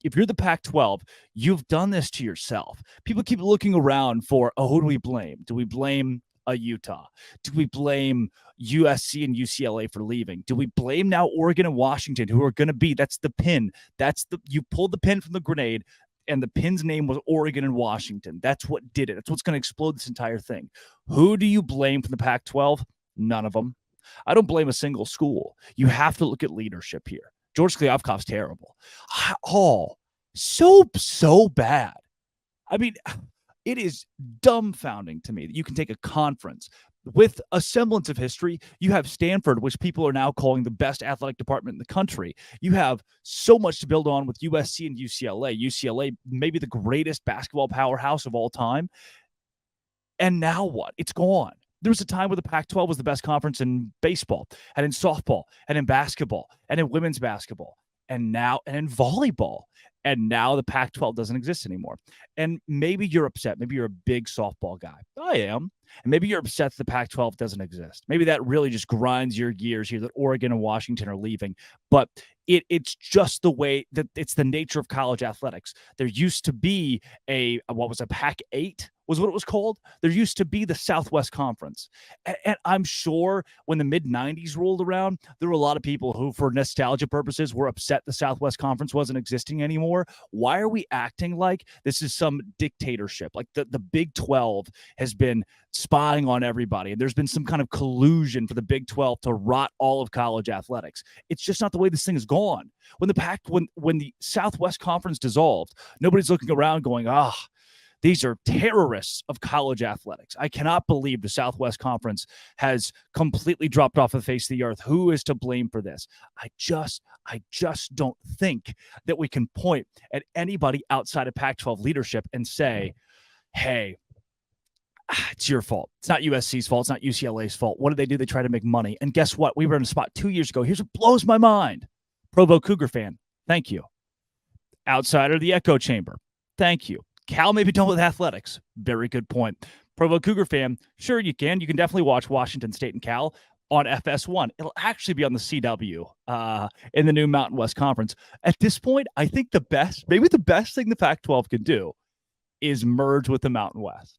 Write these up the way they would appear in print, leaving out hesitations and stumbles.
if you're the Pac-12, you've done this to yourself. People keep looking around for, who do we blame? Do we blame Utah? Do we blame USC and UCLA for leaving? Do we blame now Oregon and Washington, who are going to be, that's the pin. You pulled the pin from the grenade, and the pin's name was Oregon and Washington. That's what did it. That's what's going to explode this entire thing. Who do you blame for the Pac-12? None of them. I don't blame a single school. You have to look at leadership here. George Kliavkoff's terrible. Oh, so bad. I mean, it is dumbfounding to me that you can take a conference with a semblance of history. You have Stanford, which people are now calling the best athletic department in the country. You have so much to build on with USC and UCLA. UCLA, maybe the greatest basketball powerhouse of all time. And now what? It's gone. There was a time where the Pac-12 was the best conference in baseball and in softball and in basketball and in women's basketball and in volleyball. And now the Pac-12 doesn't exist anymore. And maybe you're upset. Maybe you're a big softball guy. I am. And maybe you're upset that the Pac-12 doesn't exist. Maybe that really just grinds your gears here that Oregon and Washington are leaving. But it's just the way that it's the nature of college athletics. There used to be a Pac-8 was what it was called. There used to be the Southwest Conference. And I'm sure when the mid-90s rolled around, there were a lot of people who, for nostalgia purposes, were upset the Southwest Conference wasn't existing anymore. Why are we acting like this is some dictatorship? Like the Big 12 has been spying on everybody, and there's been some kind of collusion for the Big 12 to rot all of college athletics. It's just not the way this thing is gone. When the Southwest Conference dissolved, nobody's looking around going, these are terrorists of college athletics. I cannot believe the Southwest Conference has completely dropped off the face of the earth. Who is to blame for this? I just don't think that we can point at anybody outside of Pac-12 leadership and say, hey, it's your fault. It's not USC's fault. It's not UCLA's fault. What did they do? They tried to make money. And guess what? We were in a spot 2 years ago. Here's what blows my mind. Provo Cougar fan, thank you. Outsider of the echo chamber, thank you. Cal may be done with athletics. Very good point. Provo Cougar fan, sure you can. You can definitely watch Washington State and Cal on FS1. It'll actually be on the CW in the new Mountain West Conference. At this point, I think maybe the best thing the Pac-12 can do is merge with the Mountain West.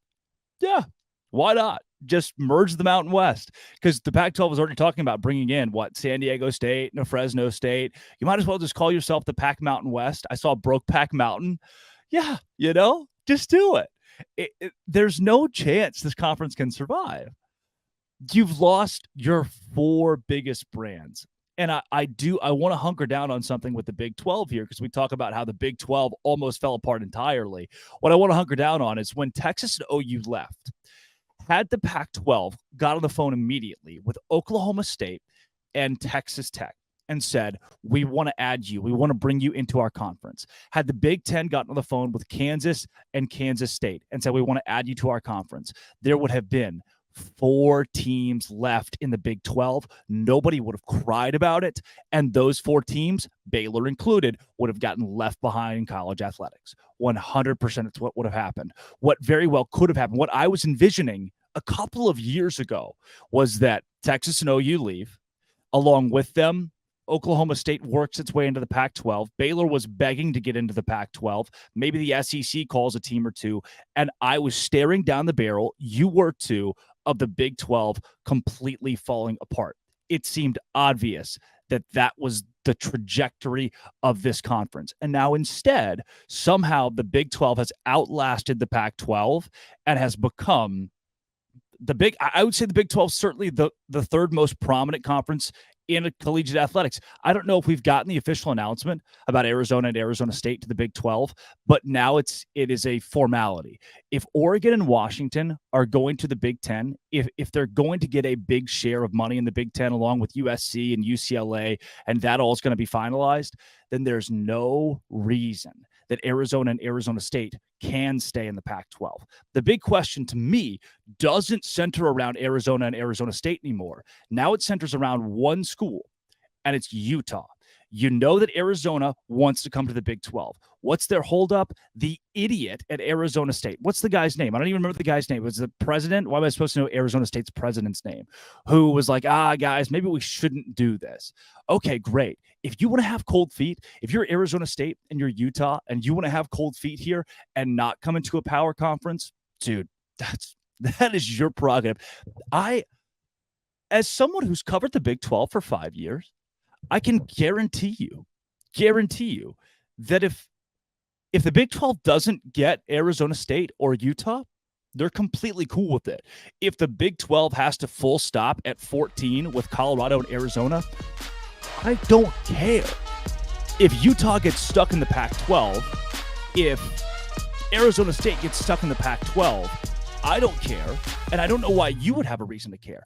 Yeah, why not? Just merge the Mountain West, because the Pac-12 was already talking about bringing in San Diego State and Fresno State. You might as well just call yourself the Pac Mountain West. I saw Brokeback Mountain. Yeah, just do it. There's no chance this conference can survive. You've lost your four biggest brands. And I want to hunker down on something with the Big 12 here, because we talk about how the Big 12 almost fell apart entirely. What I want to hunker down on is when Texas and OU left, had the Pac-12 got on the phone immediately with Oklahoma State and Texas Tech and said, we want to add you. We want to bring you into our conference. Had the Big 10 gotten on the phone with Kansas and Kansas State and said, we want to add you to our conference, there would have been 4 teams left in the Big 12. Nobody would have cried about it. And those 4 teams, Baylor included, would have gotten left behind in college athletics. 100% it's what would have happened. What very well could have happened, what I was envisioning a couple of years ago, was that Texas and OU leave. Along with them, Oklahoma State works its way into the Pac-12. Baylor was begging to get into the Pac-12. Maybe the SEC calls a team or two. And I was staring down the barrel, you were too, of the Big 12 completely falling apart. It seemed obvious that that was the trajectory of this conference. And now instead, somehow the Big 12 has outlasted the Pac-12 and has become I would say the Big 12 is certainly the third most prominent conference in collegiate athletics. I don't know if we've gotten the official announcement about Arizona and Arizona State to the Big 12, but now it is a formality. If Oregon and Washington are going to the Big 10, if they're going to get a big share of money in the Big 10 along with USC and UCLA, and that all is going to be finalized, then there's no reason that Arizona and Arizona State can stay in the Pac-12. The big question to me doesn't center around Arizona and Arizona State anymore. Now it centers around one school, and it's Utah. You know that Arizona wants to come to the Big 12. What's their holdup? The idiot at Arizona State. What's the guy's name? I don't even remember the guy's name. Was the president? Why am I supposed to know Arizona State's president's name? Who was like, guys, maybe we shouldn't do this. Okay, great. If you want to have cold feet, if you're Arizona State and you're Utah and you want to have cold feet here and not come into a power conference, dude, that is your prerogative. As someone who's covered the Big 12 for 5 years, I can guarantee you that if the Big 12 doesn't get Arizona State or Utah, they're completely cool with it. If the Big 12 has to full stop at 14 with Colorado and Arizona, I don't care. If Utah gets stuck in the Pac-12, if Arizona State gets stuck in the Pac-12, I don't care, and I don't know why you would have a reason to care.